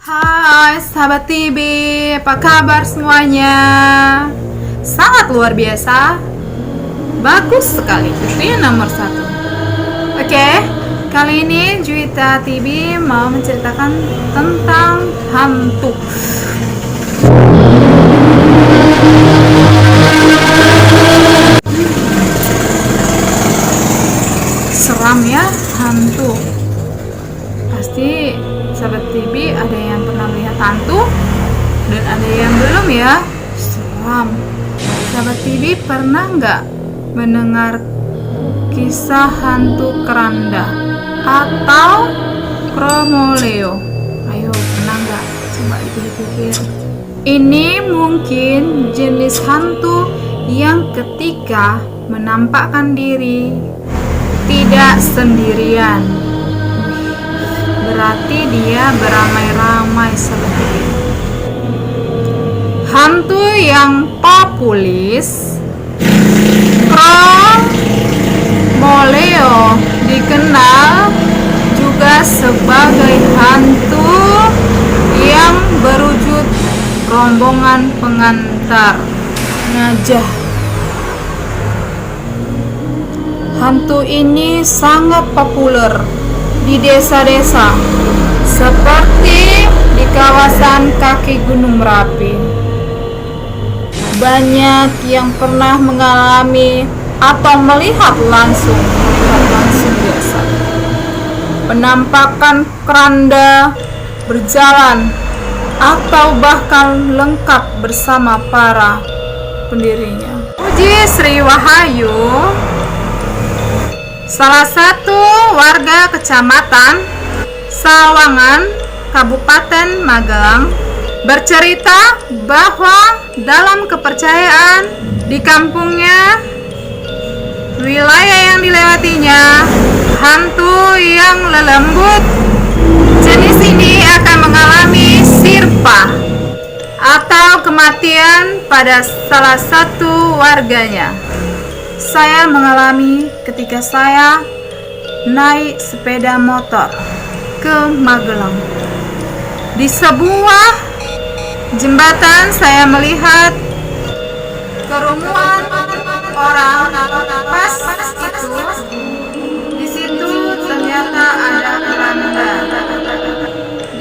Hai sahabat TB, apa kabar semuanya? Sangat luar biasa, bagus sekali, itu yang nomor satu. Oke, kali ini Juwita TV mau menceritakan tentang hantu. Seram ya, hantu. Pasti sahabat TV ada yang pernah melihat hantu dan ada yang belum ya. Seram. Sahabat TV pernah nggak mendengar kisah hantu keranda atau kromoleo? Ayo, pernah nggak? Coba dipikir-pikir. Ini mungkin jenis hantu yang ketika menampakkan diri tidak sendirian. Berarti dia beramai-ramai seperti itu. Hantu yang populis, kromoleo, dikenal juga sebagai hantu yang berwujud rombongan pengantar ngajah. Hantu ini sangat populer di desa-desa seperti di kawasan kaki Gunung Merapi. Banyak yang pernah mengalami atau melihat langsung biasa penampakan keranda berjalan atau bahkan lengkap bersama para pendirinya. Puji Sri Wahayu, salah satu warga kecamatan Sawangan, Kabupaten Magelang, bercerita bahwa dalam kepercayaan di kampungnya, wilayah yang dilewatinya, hantu yang lelembut jenis ini akan mengalami sirpa atau kematian pada salah satu warganya. Saya mengalami ketika saya naik sepeda motor ke Magelang. Di sebuah jembatan saya melihat kerumunan orang. Pas itu, di situ ternyata ada keranda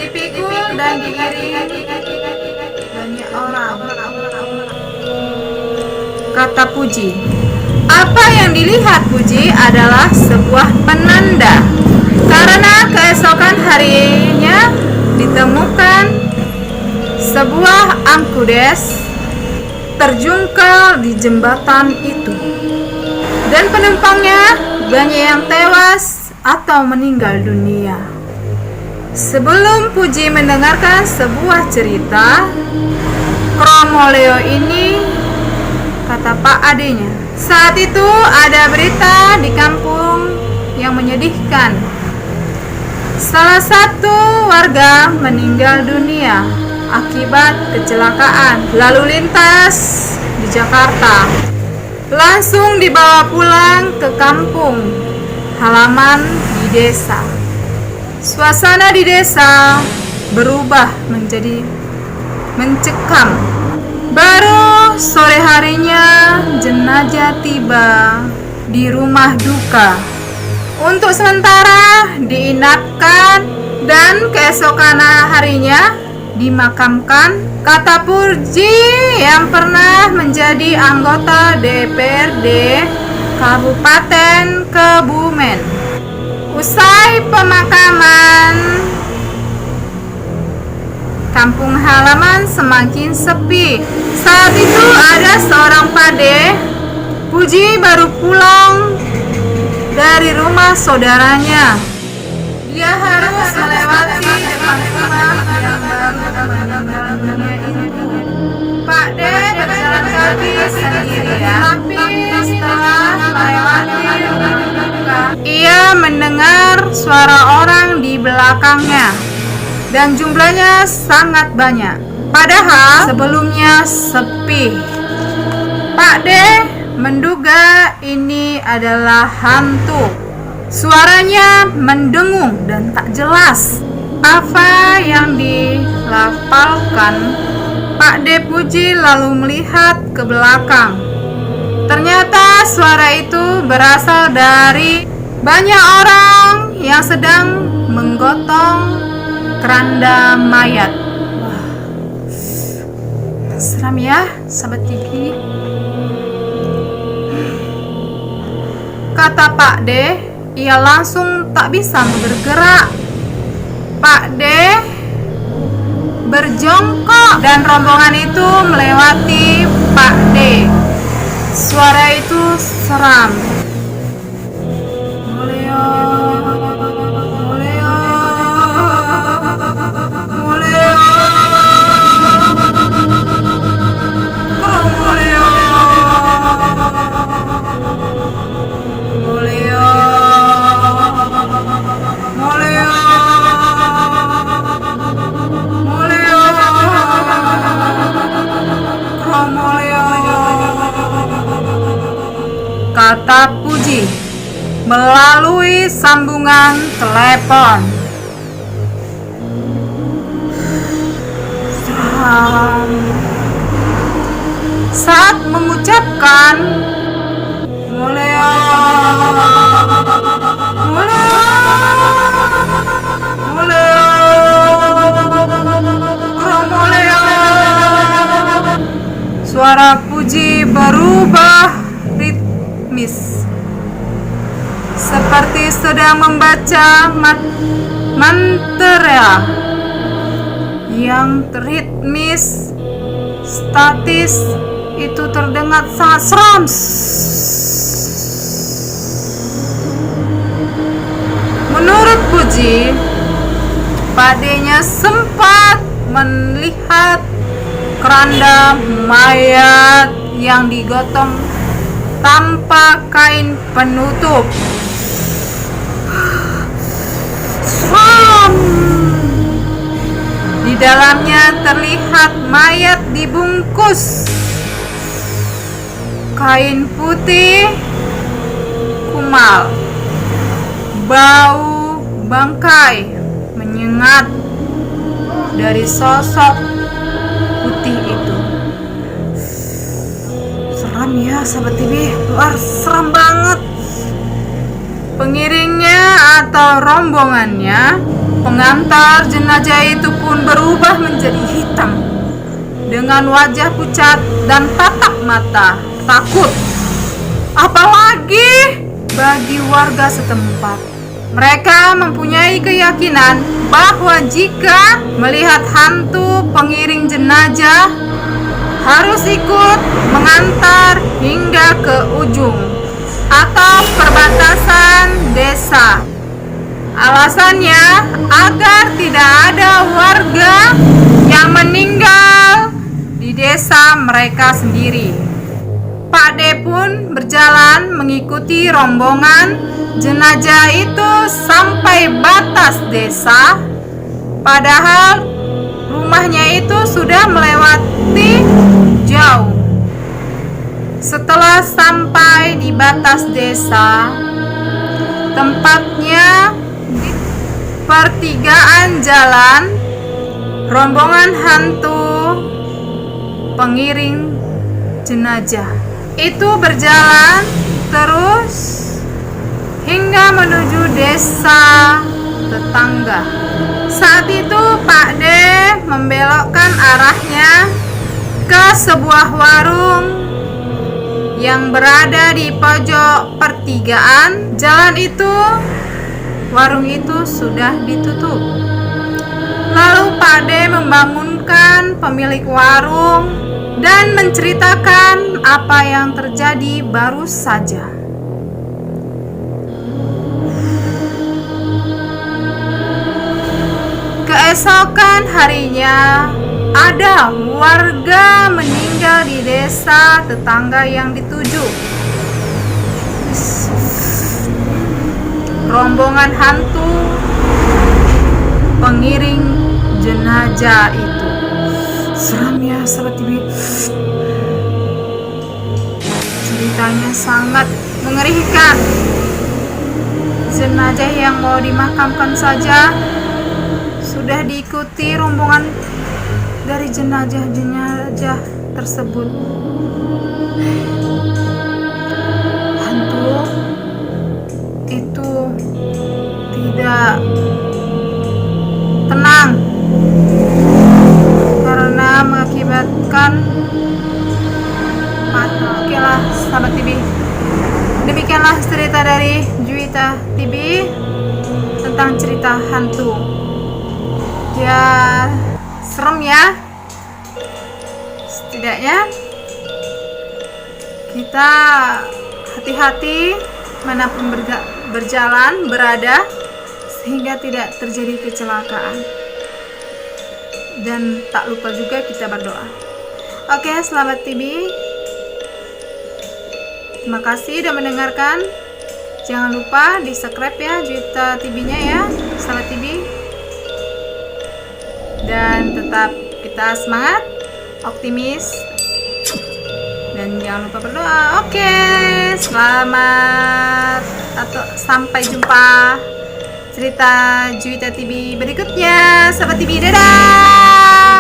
dipikul dan diiringi banyak orang. Kata Puji, apa yang dilihat Puji adalah sebuah penanda karena keesokan harinya ditemukan sebuah angkudes terjungkal di jembatan itu dan penumpangnya banyak yang tewas atau meninggal dunia. Sebelum Puji mendengarkan sebuah cerita kromoleo ini, kata Pak adenya, saat itu ada berita di kampung yang menyedihkan. Salah satu warga meninggal dunia akibat kecelakaan lalu lintas di Jakarta. Langsung dibawa pulang ke kampung halaman di desa. Suasana di desa berubah menjadi mencekam. Baru sore harinya jenazah tiba di rumah duka untuk sementara diinapkan dan keesokan harinya dimakamkan. Kata Puji yang pernah menjadi anggota DPRD Kabupaten Kebumen. Usai pemakaman, kampung halaman semakin sepi. Saat itu ada seorang pade. Puji baru pulang dari rumah saudaranya. Dia harus melewati depan rumah yang baru meninggal dunia itu. Pak D berjalan kaki sendirian. Tapi setelah melewati ia mendengar suara orang di belakangnya dan jumlahnya sangat banyak. Padahal sebelumnya sepi. Pak D menduga ini adalah hantu. Suaranya mendengung dan tak jelas. Apa yang dilafalkan? Pak De Puji lalu melihat ke belakang. Ternyata suara itu berasal dari banyak orang yang sedang menggotong keranda mayat. Wah, seram ya, sahabat TV. Kata Pak De, ia langsung tak bisa bergerak. Pak De berjongkok dan rombongan itu melewati Pak De. Suara itu seram. Muleo, muleo, muleo, muleo, muleo, muleo. Kata Puji melalui sambungan telepon. Saat mengucapkan muleo, muleo, muleo, muleo, suara Puji berubah ritmis, seperti sedang membaca mantra yang ritmis, statis. Itu terdengar sangat seram. Menurut Puji, Pak De-nya sempat melihat keranda mayat yang digotong tanpa kain penutup. Di dalamnya terlihat mayat dibungkus kain putih kumal. Bau bangkai menyengat dari sosok putih itu. Seram ya, sahabat TV. Luar seram banget. Pengiringnya atau rombongannya, pengantar jenazah itu pun berubah menjadi hitam dengan wajah pucat dan tatap mata takut. Apalagi bagi warga setempat, mereka mempunyai keyakinan bahwa jika melihat hantu pengiring jenazah harus ikut mengantar hingga ke ujung atau perbatasan desa. Alasannya agar tidak ada warga yang meninggal di desa mereka sendiri. Pak De pun berjalan mengikuti rombongan jenazah itu sampai batas desa. Padahal rumahnya itu sudah melewati jauh. Setelah sampai di batas desa, tempatnya di pertigaan jalan, rombongan hantu pengiring jenazah itu berjalan terus hingga menuju desa tetangga. Saat itu Pak De membelokkan arahnya ke sebuah warung yang berada di pojok pertigaan jalan itu. Warung itu sudah ditutup. Lalu Pak De membangunkan pemilik warung dan menceritakan apa yang terjadi baru saja. Keesokan harinya, ada warga meninggal di desa tetangga yang dituju. Rombongan hantu pengiring jenazah itu. Seram ya, sahabat TV. Ceritanya sangat mengerikan. Jenazah yang mau dimakamkan saja sudah diikuti rombongan dari jenazah-jenazah tersebut. Hantu itu tidak tenang karena mengakibatkan oke lah sahabat TV, demikianlah cerita dari Juwita TV tentang cerita hantu. Ya serem ya, setidaknya kita hati-hati manapun berjalan berada sehingga tidak terjadi kecelakaan. Dan tak lupa juga kita berdoa. Oke, selamat TV. Terima kasih sudah mendengarkan. Jangan lupa di subscribe ya Juwita TV-nya ya, Selamat TV. Dan tetap kita semangat, optimis, dan jangan lupa berdoa. Oke, selamat atau sampai jumpa cerita Juwita TV berikutnya, Sahabat TV. Dadah.